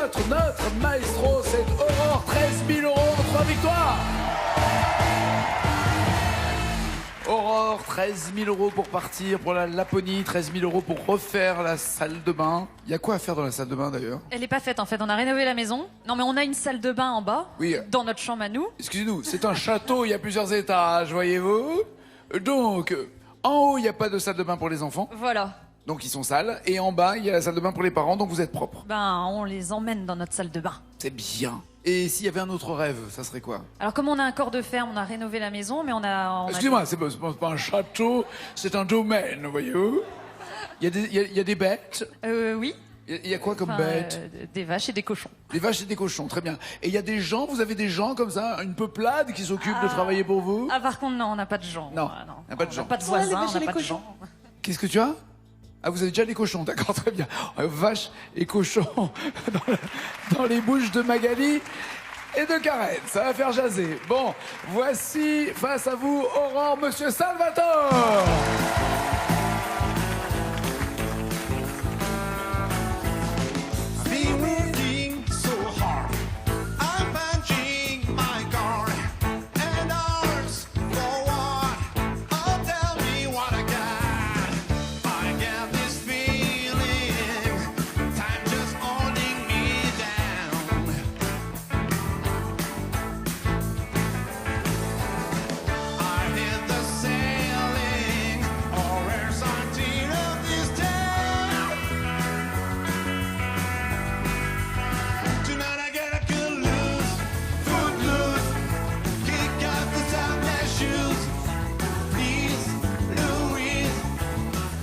notre maestro, c'est Aurore, 13 000 € en 3 victoires. Aurore, 13 000 € pour partir pour la Laponie, 13 000 € pour refaire la salle de bain. Il y a quoi à faire dans la salle de bain d'ailleurs? Elle n'est pas faite en fait, on a rénové la maison. Non mais on a une salle de bain en bas, Oui. dans notre chambre à nous. Excusez-nous, c'est un château, il y a plusieurs étages, voyez-vous. Donc, en haut, il n'y a pas de salle de bain pour les enfants, Voilà. donc ils sont sales. Et en bas, il y a la salle de bain pour les parents, donc vous êtes propres. Ben, on les emmène dans notre salle de bain. C'est bien. Et s'il y avait un autre rêve, ça serait quoi? Alors comme on a un corps de ferme, on a rénové la maison, mais on a Excusez-moi, c'est pas un château, c'est un domaine, voyez-vous. Il y a des bêtes. Oui. Il y a quoi comme Enfin, bêtes? des vaches et des cochons. Des vaches et des cochons, très bien. Et il y a des gens, vous avez des gens comme ça, une peuplade qui s'occupe de travailler pour vous? Ah par contre non, on n'a pas de gens. Non, Ah, on n'a pas de gens. On n'a pas de Voilà, les voisins, vaches on et n'a les pas de cochons. gens. Qu'est-ce que tu as? Ah, vous avez déjà les cochons, d'accord, très bien. Vaches et cochons dans les bouches de Magali et de Karen, ça va faire jaser. Bon, voici face à vous, Aurore, Monsieur Salvatore. Been working so hard. I'm punching my car and ours for what? Oh, tell me what I got. I get this feeling, time just holding me down. I hit the sailing, or else I'm tired of this town. Tonight I gotta cut loose, foot loose, kick out the topless shoes. Please, Louise,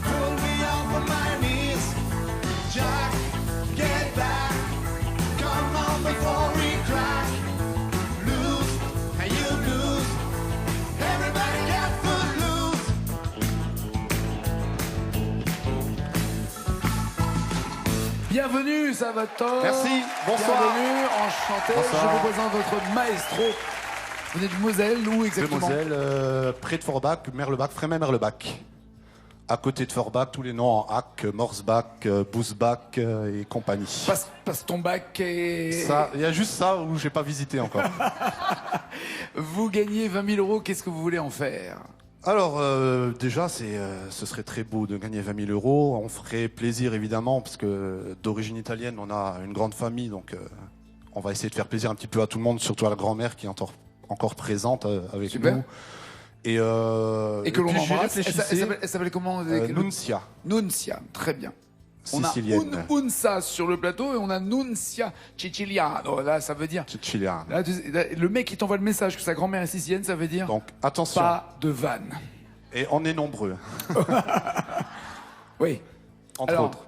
pull me off of my knees. Jack, get back, come on before we crack. Loose, and you lose, everybody get foot loose. Bienvenue, Salvatore. Merci, bonsoir. Bienvenue, enchanté. Bonsoir. Je vous présente votre maestro. Vous êtes de Moselle, où exactement? De Moselle, près de Forbach, Merlebach, Frémin-Merlebach. À côté de Forbach, tous les noms en Hack, Morsbach, Bousbach et compagnie. Passe ton bac et... Ça, il y a juste ça où j'ai pas visité encore. Vous gagnez 20 000 €, qu'est-ce que vous voulez en faire? Alors, déjà, ce serait très beau de gagner 20 000 €. On ferait plaisir, évidemment, parce que d'origine italienne, on a une grande famille, donc on va essayer de faire plaisir un petit peu à tout le monde, surtout à la grand-mère qui est encore présente avec Super. nous. Et que que l'on j'y embrasse. réfléchissais. Elle s'appelle comment? Nuncia, Nuncia, très bien. sicilienne. On a Unsa sur le plateau et on a Nuncia Siciliano. Là, ça veut dire... Sicilienne. Là, le mec qui t'envoie le message que sa grand-mère est sicilienne, ça veut dire Donc, attention. pas de vanne. Et on est nombreux, Oui. entre Alors, autres.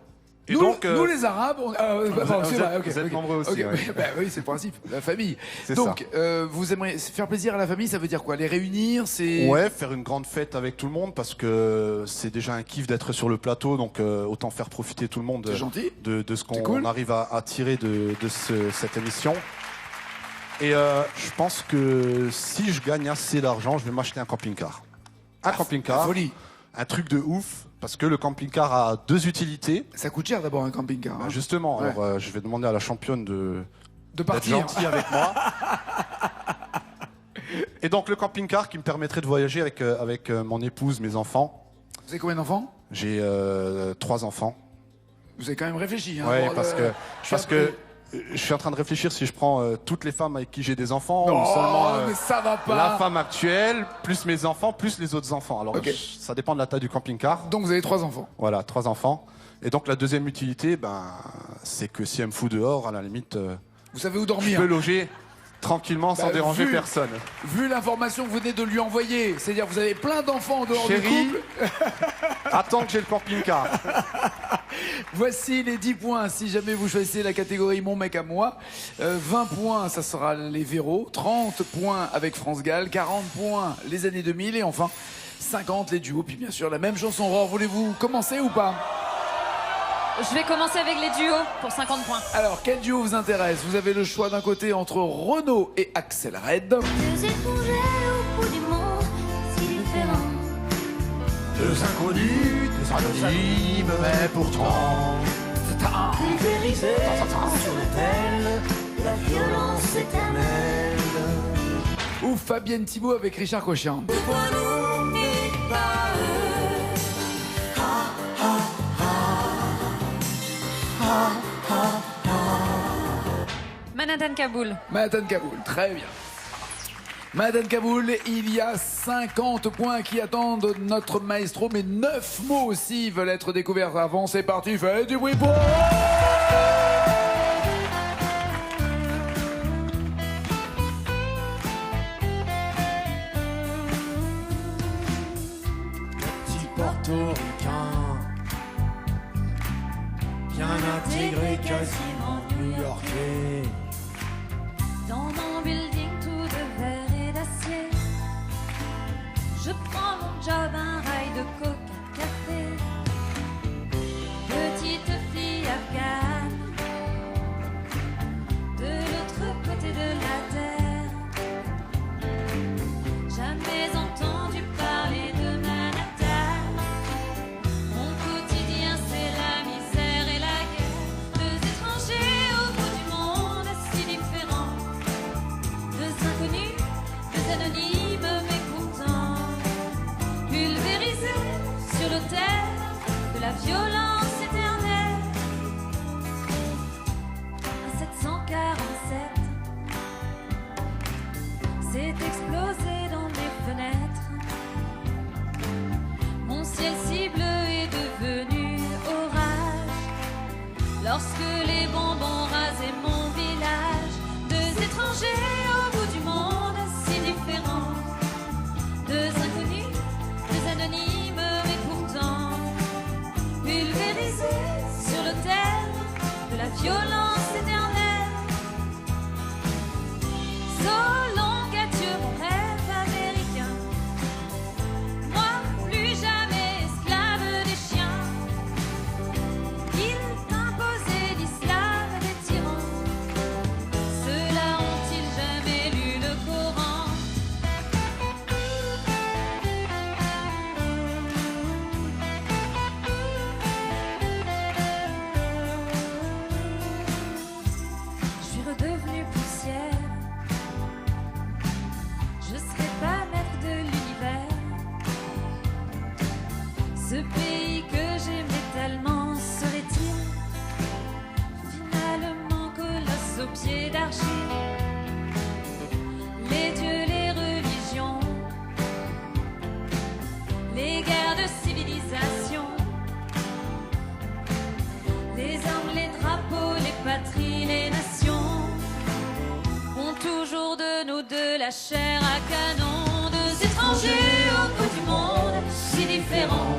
Et Nous, donc, nous, les Arabes, vous êtes nombreux aussi, Ok, ouais. bah oui, c'est le principe, la famille. C'est Donc, vous aimeriez faire plaisir à la famille, ça veut dire quoi? Les réunir, c'est... ouais, faire une grande fête avec tout le monde parce que c'est déjà un kiff d'être sur le plateau, donc autant faire profiter tout le monde C'est gentil. de ce qu'on cool. arrive à tirer de cette émission. Et je pense que si je gagne assez d'argent, je vais m'acheter un camping-car. Un camping-car, Folie. un truc de ouf, parce que le camping-car a deux utilités. Ça coûte cher d'abord un camping-car. hein. Justement, Ouais. alors je vais demander à la championne De d'être partir. gentille avec moi. Et donc le camping-car qui me permettrait de voyager avec mon épouse, mes enfants. Vous avez combien d'enfants? J'ai 3 enfants. Vous avez quand même réfléchi. Hein, Ouais, pour, parce que je suis en train de réfléchir si je prends toutes les femmes avec qui j'ai des enfants Non, ou seulement mais ça va pas. la femme actuelle, plus mes enfants, plus les autres enfants. Alors Ok. ça dépend de la taille du camping-car. Donc vous avez 3 enfants. Voilà, 3 enfants. Et donc la deuxième utilité, c'est que si elle me fout dehors, à la limite, Vous savez où je dormir. peux loger tranquillement sans Bah, déranger vu- personne. Vu l'information que vous venez de lui envoyer, c'est-à-dire vous avez plein d'enfants en dehors du Chérie, couple. attends que j'ai le camping-car. Voici les 10 points si jamais vous choisissez la catégorie Mon mec à moi. 20 points, ça sera les Véros. 30 points avec France Gall. 40 points les années 2000. Et enfin, 50 les duos. Puis bien sûr, la même chanson. Aurore, voulez-vous commencer ou pas? Je vais commencer avec les duos pour 50 points. Alors, quel duo vous intéresse? Vous avez le choix d'un côté entre Renaud et Axel Red. Deux étrangers au bout du monde, si différents. Deux inconnus, des anonymes, mais pourtant. C'est Pulvérisé sur l'autel, la violence éternelle. Ou Fabienne Thibault avec Richard Cochian. Pourquoi nous et pas eux? Manhattan Kaboul. Manhattan Kaboul, très bien. Manhattan Kaboul, il y a 50 points qui attendent notre maestro, mais 9 mots aussi veulent être découverts avant. C'est parti, faites du bruit pour... Petit portoricain, bien intégré, quasiment new-yorkais. Dans mon building tout de verre et d'acier, je prends mon job, un rail de coke, un café. Petite fille afghane, de l'autre côté de la terre. Jamais entendu parler de Manhattan. Mon quotidien c'est la misère et la guerre. Deux étrangers au bout du monde, si différents. Deux inconnus, deux anonymes mais pourtant pulvérisés sur l'autel de la violence éternelle. Un 747 s'est explosé dans mes fenêtres. Mon ciel si bleu est devenu orage lorsque les bombes ont rasé mon village. Deux étrangers au bout du monde, si différents. Deux inconnus, deux anonymes, mais pourtant pulvérisés sur l'autel de la violence éternelle. So long adieu mon rêve américain. Moi, plus jamais esclave des chiens. Ils imposaient l'islam des tyrans. Ceux-là ont-ils jamais lu le Coran? Je suis redevenue poussière. Je serai pas maître de l'univers. Ce pays que j'aimais tellement serait-il finalement colosse aux pieds d'argile? Les dieux, les religions, les guerres de civilisation, les armes, les drapeaux, les patries, les nations ont toujours de nous deux la chair à canon. Deux étrangers au bout du monde, si différents.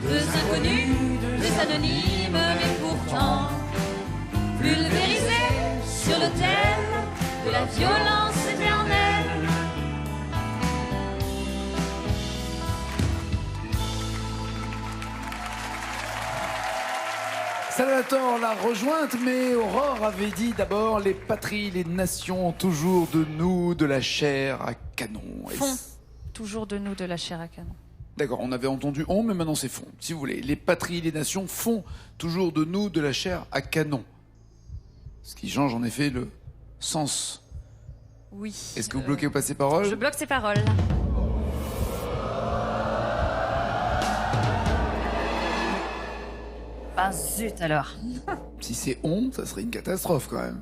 Deux inconnus, deux anonymes, mais pourtant pulvérisés sur l'autel de la violence éternelle. Salvatore l'a rejointe, mais Aurore avait dit d'abord les patries, les nations ont toujours de nous de la chair à canon. Et Font toujours de nous de la chair à canon. D'accord, on avait entendu on, mais maintenant c'est fond. Si vous voulez, les patries, les nations font toujours de nous de la chair à canon. Ce qui change en effet le sens. Oui. Est-ce que vous bloquez ou passez parole? Je bloque ces paroles. Bah zut alors. Si c'est on, ça serait une catastrophe quand même.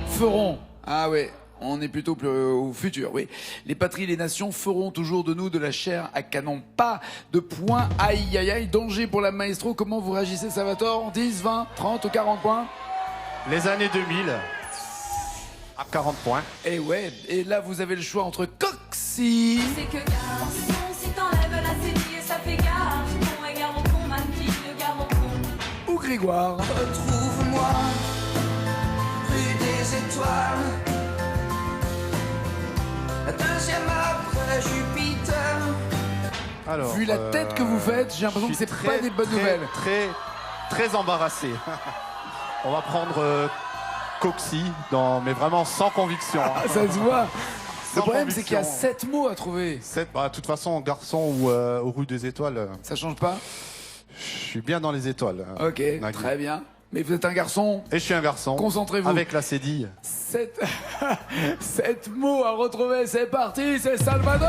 Feront. Ah ouais, on est plutôt au futur, oui. Les patries, les nations feront toujours de nous de la chair à canon. Pas de points. Aïe, aïe, aïe. Danger pour la maestro. Comment vous réagissez, Salvatore? 10, 20, 30 ou 40 points? Les années 2000, à 40 points. Et ouais, et là vous avez le choix entre Coxy C'est que garçon, si t'enlèves la série, ça fait garçon. Et gare au con, mannequin, le gare au con. ou Grégoire. Retrouve-moi, rue des étoiles. La deuxième après Jupiter. Alors, Vu la tête que vous faites, j'ai l'impression que c'est pas des bonnes nouvelles. Très embarrassé. On va prendre Coxy, mais vraiment sans conviction. Hein. Ah, ça se voit. Le Sans problème, c'est qu'il y a conviction. 7 mots à trouver. De toute façon, garçon ou rue des étoiles, Ça change pas? Je suis bien dans les étoiles. Ok, Nagui. très bien. Mais vous êtes un garçon. Et je suis un garçon. Concentrez-vous. Avec la cédille. 7 mots à retrouver, c'est parti, c'est Salvador.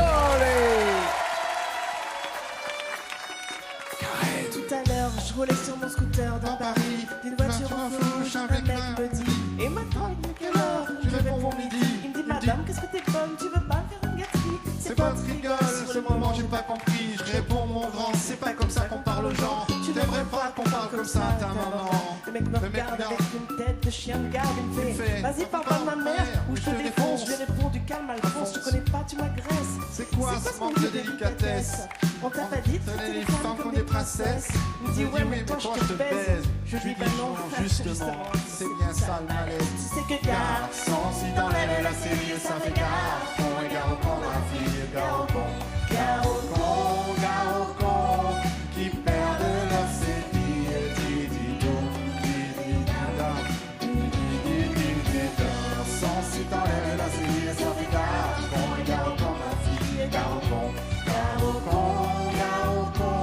Tout à l'heure, je roulais sur mon scooter dans Paris. D'une voiture en rouge, un mec me dit: et maintenant, il est quelle heure? Je réponds midi. Il me dit: madame, qu'est-ce que t'es bonne? Tu veux pas faire une gâterie? C'est pas de rigole, ce moment j'ai pas compris. Je réponds mon grand, c'est pas comme ça qu'on parle aux gens. Tu devrais pas qu'on parle comme ça à ta maman. Le mec me regarde avec une tête de chien de garde. Il me fait: vas-y, parle pas de ma mère ou je te défonce. Je lui réponds: du calme, Alphonse, je connais pas, tu m'agresses. C'est quoi ce manque de délicatesse? On t'a pas dit de Tenez traiter les femmes comme des princesses. Il me dit: ouais, mais toi, je te baise. Je lui dis: bah non, justement, c'est bien ça le malaise. tu sais que garçon, Si t'enlèves la série, ça fait garçon. Et gare au con, la fille, gare au con. gare au con. Gare au con, qui perdent leur série. Di-di-do, di-di-da, di-di-di-di-da. Sans si t'enlèves la série, ça fait garçon. Et gare au con, la fille, gare au con. Gare au con,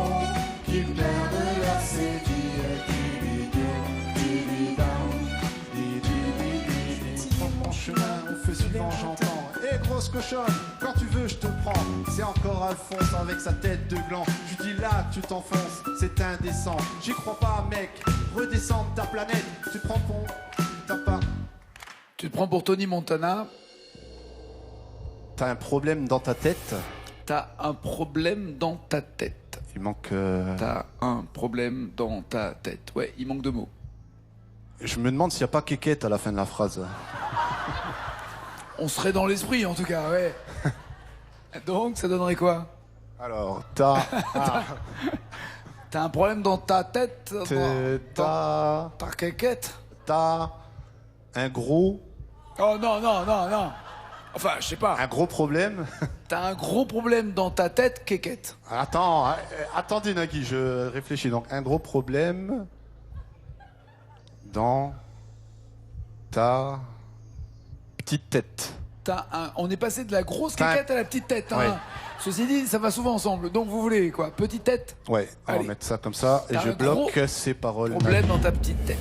qui perdent leur série. Mon chemin, on fait souvent j'entends. Et grosse cochonne, quand tu veux je te prends. C'est encore Alphonse avec sa tête de gland. Je dis là tu t'enfonces, c'est indécent. J'y crois pas mec, redescends de ta planète. Tu te prends pour... T'as pas... Tu te prends pour Tony Montana. T'as un problème dans ta tête. T'as un problème dans ta tête. Il manque. T'as un problème dans ta tête. Ouais, il manque de mots. Je me demande s'il n'y a pas kékette à la fin de la phrase. On serait dans l'esprit en tout cas, ouais. Donc, ça donnerait quoi? Alors, t'as. T'as un problème dans ta tête? T'as. Ta quéquette? T'as un gros. Oh non, non, non, non. Enfin, je sais pas. Un gros problème. T'as un gros problème dans ta tête, quéquette. Attends, attendez Nagui, je réfléchis. Donc, un gros problème dans ta petite tête. On est passé de la grosse T'as un- quéquette à la petite tête. Hein. Ouais. Ceci dit, ça va souvent ensemble. Donc, vous voulez quoi? Petite tête? Ouais, on va Allez. mettre ça comme ça et T'as je un bloque gros ces paroles. Problème dans ta petite tête.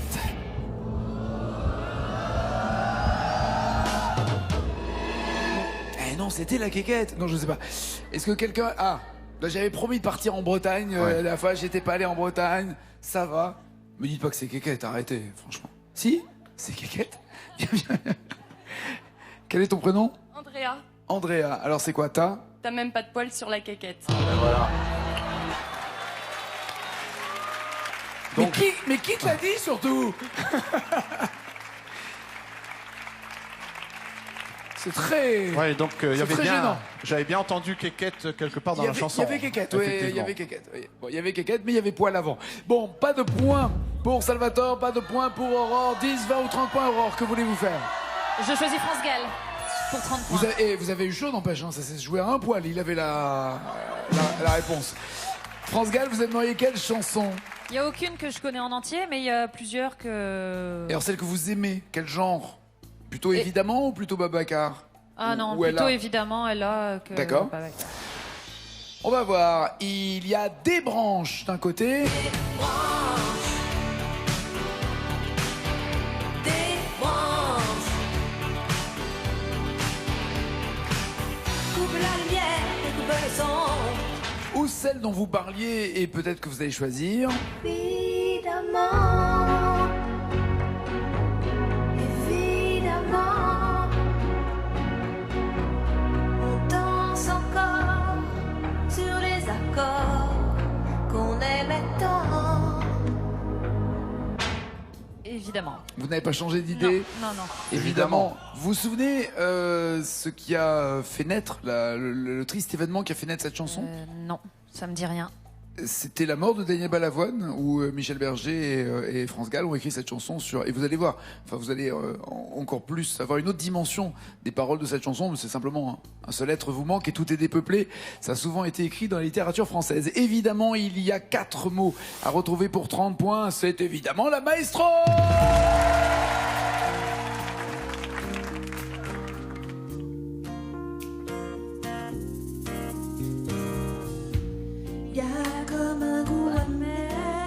Eh non, c'était la quéquette. Non, je sais pas. Est-ce que quelqu'un... Ah, bah, j'avais promis de partir en Bretagne. Ouais. La dernière fois, j'étais pas allé en Bretagne. Ça va. Me dites pas que c'est quéquette, arrêtez, franchement. Si? C'est quéquette? Quel est ton prénom? Andrea, Andrea. Alors, c'est quoi, ta? t'as même pas de poils sur la quéquette. Donc... Mais qui te l'a dit, surtout? C'est très... Ouais, donc il y C'est avait très bien. gênant. J'avais bien entendu kékette quelque part dans la chanson. Il y avait quéquette, oui, il y Effectivement. avait quéquette. Oui. Bon, il y avait quéquette, mais il y avait poil avant. Bon, pas de points pour Salvatore, pas de points pour Aurore. 10, 20 ou 30 points, Aurore, que voulez-vous faire? Je choisis France Gall pour 30 points. Vous avez eu chaud, n'empêche, hein, ça s'est joué à un poil, il avait la réponse. France Gall, vous êtes noyé quelle chanson? Il n'y a aucune que je connais en entier, mais il y a plusieurs que... Et alors celle que vous aimez, quel genre? Plutôt Et- évidemment ou plutôt Babacar? Ah non, Ou elle plutôt a- évidemment, elle a que... D'accord. Babacar. On va voir, il y a des branches d'un côté. Coupe la lumière et coupe le son. Ou celle dont vous parliez et peut-être que vous allez choisir. Évidemment, évidemment, on danse encore sur les accords qu'on aimait tant. Évidemment. Vous n'avez pas changé Non, d'idée? non, non. Évidemment. Vous vous souvenez ce qui a fait naître, le triste événement qui a fait naître cette chanson? Non, ça me dit rien. C'était la mort de Daniel Balavoine, où Michel Berger et France Gall ont écrit cette chanson sur... Et vous allez voir, enfin vous allez encore plus avoir une autre dimension des paroles de cette chanson, mais c'est simplement un seul être vous manque et tout est dépeuplé. Ça a souvent été écrit dans la littérature française. Évidemment, il y a 4 mots à retrouver pour 30 points. C'est évidemment la maestro! Y a comme un goût amer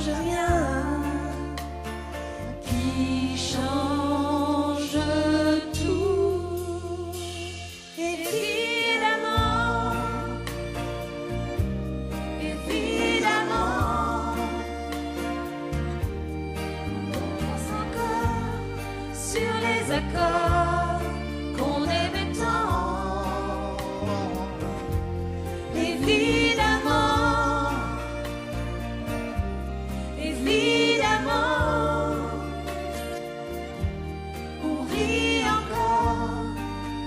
change rien, qui change tout. Évidemment, évidemment, on pense encore sur les accords qu'on aimait tant. Évidemment, évidemment, on rit encore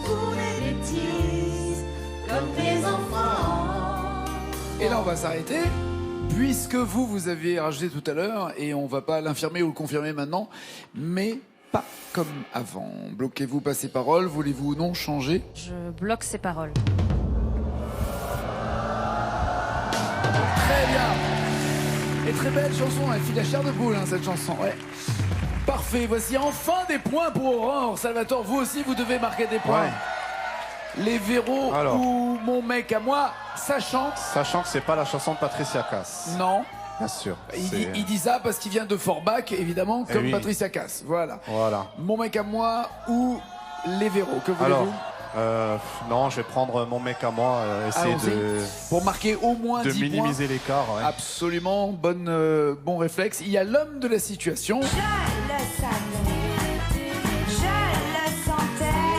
pour les bêtises comme des enfants. Et là, on va s'arrêter, puisque vous avez rajouté tout à l'heure, et on va pas l'infirmer ou le confirmer maintenant, mais pas comme avant. Bloquez-vous pas ces paroles, voulez-vous ou non changer? Je bloque ces paroles. Très bien. Et très belle chanson, elle file la chair de poule, cette chanson, ouais. Parfait, voici enfin des points pour Aurore. Salvatore, vous aussi, vous devez marquer des points. Ouais. Les Véros Alors. ou Mon mec à moi, sachant... Sachant que c'est pas la chanson de Patricia Cass. Non. Bien sûr. Il dit ça parce qu'il vient de Forbach, évidemment, Eh comme oui. Patricia Cass. Voilà. Voilà. Mon mec à moi ou Les Véros, que Alors, voulez-vous? non, je vais prendre Mon mec à moi, essayer Allons-y. Pour marquer au moins de 10 points. minimiser l'écart. Ouais. Absolument, bon réflexe. Il y a l'homme de la situation. Je le savais, je le sentais,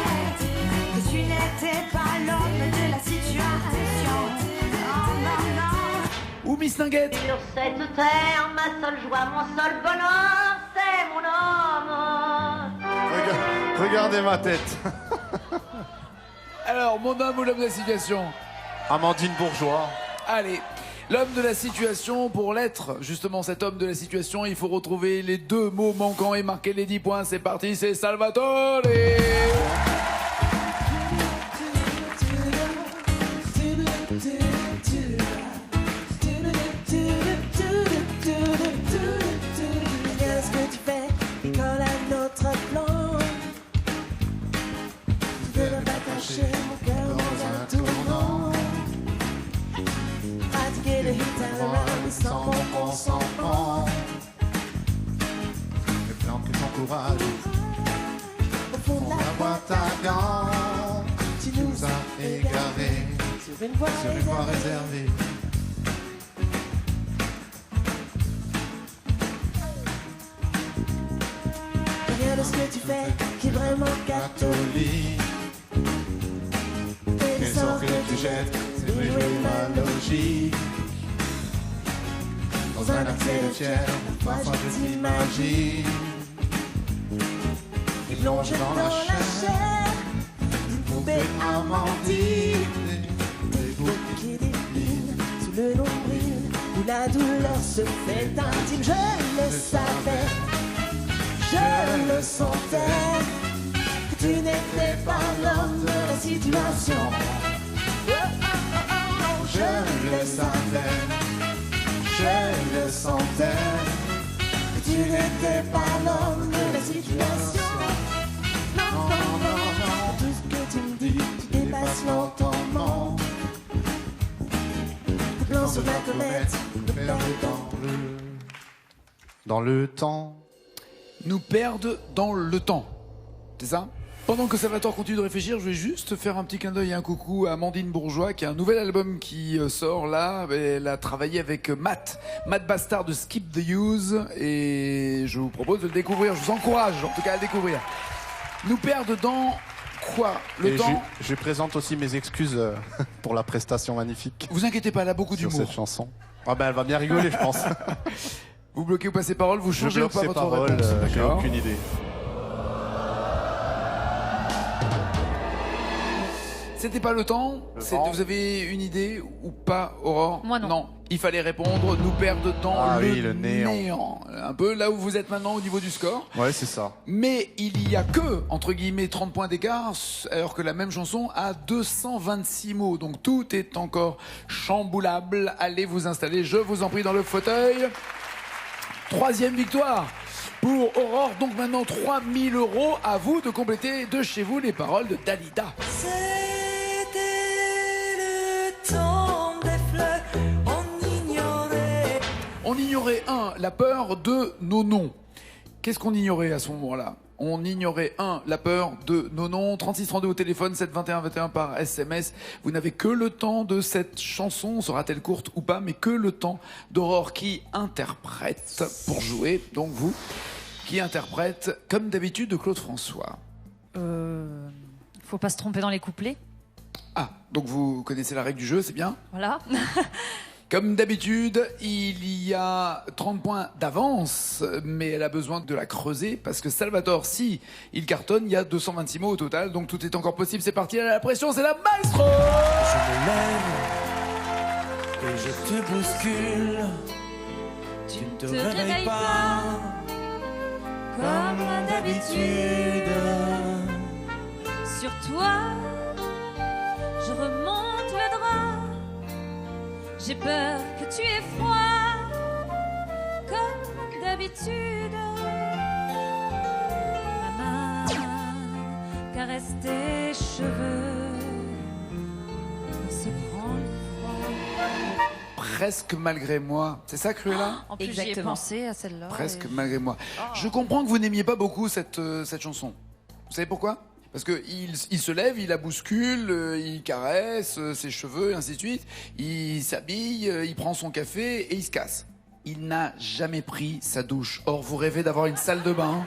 que tu n'étais pas l'homme de la situation. Oh non, non. Ou Miss Ninguette. Sur cette terre, ma seule joie, mon seul bonheur, c'est mon homme. Regardez ma tête. Alors, mon homme ou l'homme de la situation? Amandine Bourgeois. Allez, l'homme de la situation, pour l'être, justement cet homme de la situation, il faut retrouver les deux mots manquants et marquer les 10 points. C'est parti, c'est Salvatore. Qu'est-ce que tu fais qui colle à notre plan? Tu veux pas cacher mon cœur dans un tournant. Pratiquer le hit and run sans mon consentement. Le plan que ton courage Au fond de la boîte à gants, tu nous as égarés sur une voie réservée. Rien de ce que tu fais qui est vraiment catholique. Et les sorts que tu jettes, c'est jouer ma logique. Dans un accès de fier, parfois je t'imagine. Et plonge dans la chair d'une poupée amandine. Des boucles qui défilent sous le nombril, où la douleur se fait intime. Je le savais, je le sentais, que tu n'étais pas l'homme de la situation. Je le savais, je le sentais, que tu n'étais pas l'homme de la situation. Non, non, non, non, tout ce que tu me dis, tu dépasses l'entendement. Tes plans sur la comète, nous perdent dans le temps. Nous perdent dans le temps. C'est ça? Pendant que Salvatore continue de réfléchir, je vais juste faire un petit clin d'œil et un coucou à Amandine Bourgeois, qui a un nouvel album qui sort là. Elle a travaillé avec Matt Bastard de Skip the Use, et je vous propose de le découvrir. Je vous encourage en tout cas à le découvrir. Nous perdent dans quoi? Le Et temps? je présente aussi mes excuses pour la prestation magnifique Vous inquiétez pas, elle a beaucoup sur d'humour. cette chanson. Ah ben elle va bien rigoler, je pense. Vous bloquez ou pas ces paroles? Vous Je changez ou bloque pas ces votre paroles, réponse? j'ai D'accord. aucune idée. C'était pas le temps? temps. Vous avez une idée ou pas, Aurore? Moi, non. Non, il fallait répondre. Nous perdre dans Ah le, oui, le néant. Un peu là où vous êtes maintenant au niveau du score. Ouais, c'est ça. Mais il y a que, entre guillemets, 30 points d'écart, alors que la même chanson a 226 mots. Donc tout est encore chamboulable. Allez vous installer, je vous en prie, dans le fauteuil. Troisième victoire pour Aurore. Donc maintenant 3000 €. À vous de compléter de chez vous les paroles de Dalida. C'était le temps des fleurs, on ignorait. On ignorait la peur de nos noms. Qu'est-ce qu'on ignorait à ce moment-là? On ignorait 1, la peur de nos noms. 3632 au téléphone, 7 21 21 par SMS. Vous n'avez que le temps de cette chanson, sera-t-elle courte ou pas, mais que le temps d'Aurore qui interprète pour jouer. Donc vous, qui interprète, comme d'habitude, de Claude François. Faut pas se tromper dans les couplets. Ah, donc vous connaissez la règle du jeu, c'est bien. Voilà. Comme d'habitude, il y a 30 points d'avance, mais elle a besoin de la creuser parce que Salvatore, si il cartonne, il y a 226 mots au total, donc tout est encore possible. C'est parti, elle a la pression, c'est la maestro. Je me lève et je te bouscule. Tu ne te réveilles pas comme d'habitude. Sur toi, je remonte le drap. J'ai peur que tu aies froid, comme d'habitude. Ma main caresse tes cheveux, on se prend le froid. Presque malgré moi. C'est ça, Cruella? En plus, j'y ai Exactement. pensé à celle-là. Presque et- malgré moi. Je comprends que vous n'aimiez pas beaucoup cette chanson. Vous savez pourquoi? Parce que il se lève, il la bouscule, il caresse ses cheveux, et ainsi de suite. Il s'habille, il prend son café et il se casse. Il n'a jamais pris sa douche. Or, vous rêvez d'avoir une salle de bain.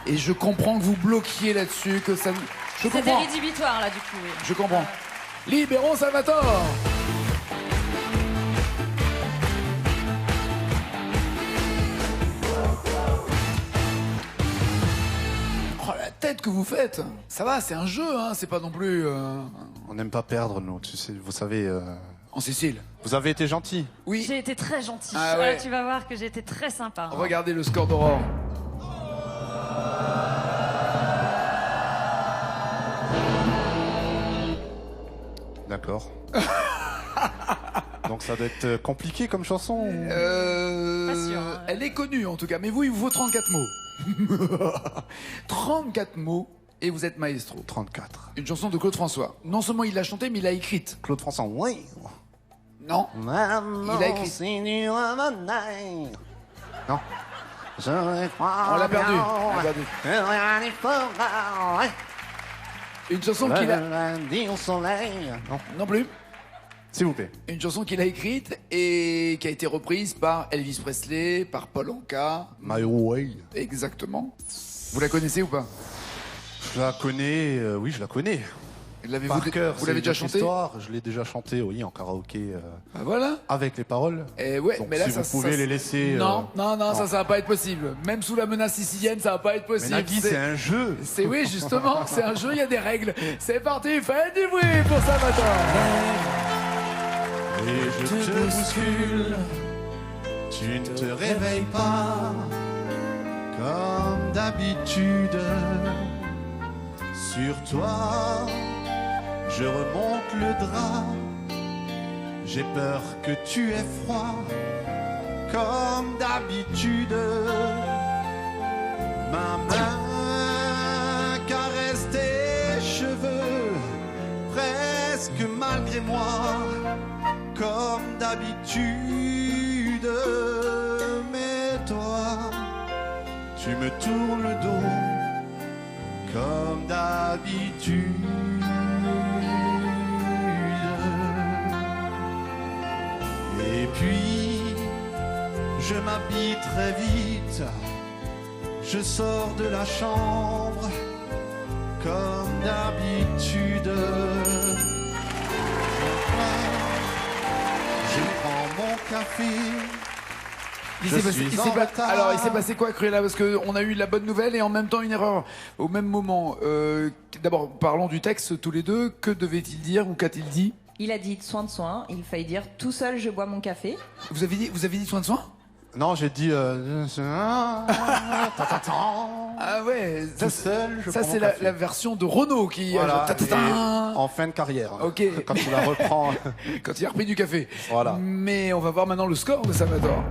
Et je comprends que vous bloquiez là-dessus, que ça... Je C'était comprends. rédhibitoire là du coup. Oui. Je comprends. Libérons Salvatore. Oh, la tête que vous faites. Ça va, c'est un jeu, hein. C'est pas non plus... On n'aime pas perdre, nous. Tu sais, vous savez, En Sicile. vous avez été gentil. Oui. J'ai été très gentille. Ah ouais. Tu vas voir que j'ai été très sympa. Regardez le score d'Aurore. D'accord. Donc ça doit être compliqué comme chanson. ou- Pas sûr, hein. Elle est connue en tout cas, mais vous, il vous faut 34 mots. 34 mots et vous êtes maestro. 34. Une chanson de Claude François. Non seulement il l'a chantée, mais il l'a écrite. Claude François, oui. Non. Maman, Il a écrit. c'est du ramener. Non. On l'a perdu. On l'a perdu. Une chanson qu'il a... Lundi au soleil. Non. Non plus. S'il vous plaît. Une chanson qu'il a écrite et qui a été reprise par Elvis Presley, par Paul Anka. My Way. Exactement. Vous la connaissez ou pas? Je la connais, oui, je la connais. L'avez-vous Par cœur. vous c'est l'avez une déjà autre chanté? histoire. Je l'ai déjà chanté, oui, en karaoké, Bah voilà. avec les paroles. Et ouais, Donc, mais là, si ça, vous pouvez ça- les laisser. Non, non, non, non. ça va pas être possible. Même sous la menace sicilienne, ça va pas être Mais possible. Nagui, c'est un jeu. C'est oui, justement, c'est un jeu, il y a des règles. C'est parti, faites du bruit pour Salvatore. Et je te bouscule. Tu ne te réveilles pas comme d'habitude. Sur toi, je remonte le drap. J'ai peur que tu aies froid comme d'habitude. Ma main caresse tes cheveux presque malgré moi comme d'habitude. Mais toi, tu me tournes le dos comme d'habitude. Et puis, je m'habille très vite, je sors de la chambre comme d'habitude. Je prends mon café. Il Je s'est passé, suis en retard. alors, il s'est passé quoi, Cruella? Parce qu'on a eu la bonne nouvelle et en même temps une erreur au même moment. D'abord, parlons du texte tous les deux. Que devait-il dire ou qu'a-t-il dit? Il a dit soin de soin. Il fallait dire tout seul je bois mon café. Vous avez dit soin de soin? Non, j'ai dit. Ah ouais, ça, Tout seul, je ça prends c'est mon café. la version de Renaud qui... Voilà, ta-ta-ta. et en fin de carrière. hein. Ok. Quand tu la reprends. Quand il a repris du café. Voilà. Mais on va voir maintenant le score de Salvatore.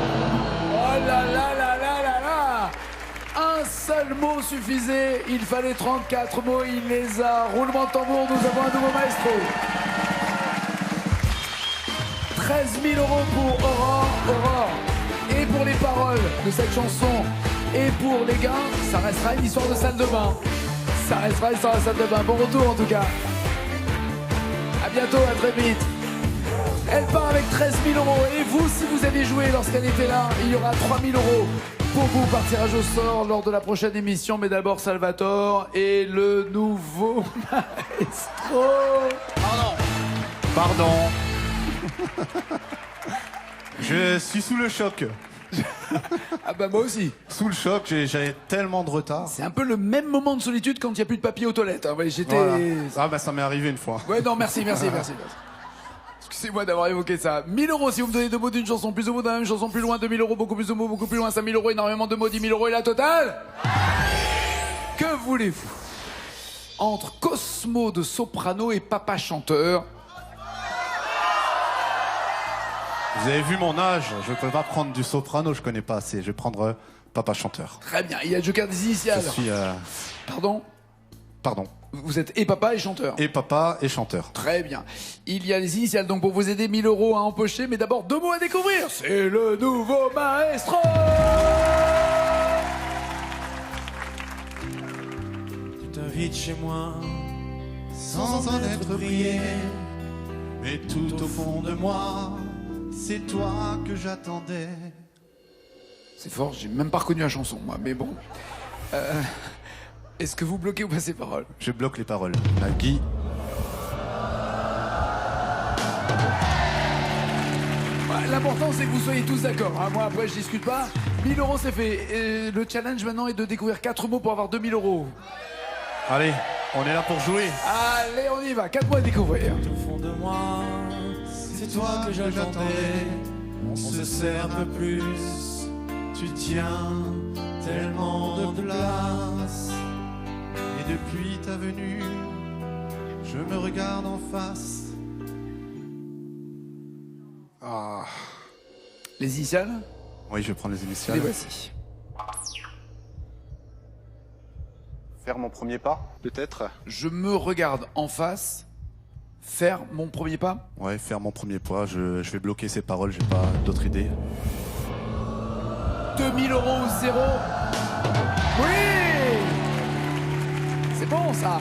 Oh là là là là là là! Un seul mot suffisait, il fallait 34 mots, il les a. Roulement de tambour, nous avons un nouveau maestro. 13 000 € pour Aurore. Aurore. Et pour les paroles de cette chanson et pour les gains, ça restera une histoire de salle de bain. Ça restera une histoire de salle de bain. Bon retour en tout cas. À bientôt, à très vite. Elle part avec 13 000 €. Et vous, si vous avez joué lorsqu'elle était là, il y aura 3 000 € pour vous par tirage au sort lors de la prochaine émission. Mais d'abord, Salvatore et le nouveau maestro. Pardon. Je suis sous le choc. Ah bah moi aussi. Sous le choc, j'avais tellement de retard. C'est un peu le même moment de solitude quand il n'y a plus de papier aux toilettes. Hein. Ouais, j'étais... Voilà. Ah bah ça m'est arrivé une fois. Ouais, non, merci. Excusez-moi d'avoir évoqué ça. 1 000 € si vous me donnez 2 mots d'une chanson, plus de mots d'une même chanson, plus loin, 2 000 €, beaucoup plus de mots, beaucoup plus loin, 5 000 €, énormément de mots, 10 000 € et la totale. Que voulez-vous? Entre Cosmo de soprano et papa chanteur. Vous avez vu mon âge, je peux pas prendre du soprano, je connais pas assez. Je vais prendre papa chanteur. Très bien, il y a le joker des initiales. Je suis... Pardon? Pardon. Vous êtes et papa et chanteur. Et papa et chanteur. Très bien. Il y a les initiales donc pour vous aider, 1 000 € à empocher, mais d'abord 2 mots à découvrir. C'est le nouveau maestro. Tu t'invites chez moi sans en être prié, mais tout au fond de moi, c'est toi que j'attendais. C'est fort, j'ai même pas reconnu la chanson, moi, mais bon. Est-ce que vous bloquez ou pas ces paroles? Je bloque les paroles. Guy. L'important c'est que vous soyez tous d'accord. Hein. Moi après je discute pas. 1 000 € c'est fait. Et le challenge maintenant est de découvrir 4 mots pour avoir 2 000 €. Allez, on est là pour jouer. Allez, on y va. 4 mots à découvrir. Au fond de moi, c'est toi que j'attendais. On se serre un peu plus. Tu tiens tellement de place. Et depuis ta venue, je me regarde en face. Ah. Les initiales? Oui, je vais prendre les initiales. Les voici. Faire mon premier pas, peut-être. Je me regarde en face. Faire mon premier pas? Ouais, faire mon premier pas. Je vais bloquer ces paroles, j'ai pas d'autres idées. 2 000 € ou 0. Oui! C'est bon ça.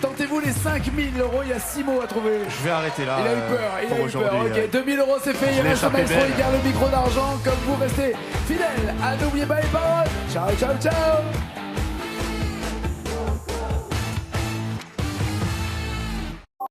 Tentez-vous les 5 000 €, il y a 6 mots à trouver. Je vais arrêter là. Il a eu peur, il a eu peur. Ok, 2 000 € c'est fait, il je l'ai reste le échappé maestro, belle. il garde le micro d'argent. Comme vous restez fidèles à n'oubliez pas les paroles. Ciao, ciao, ciao.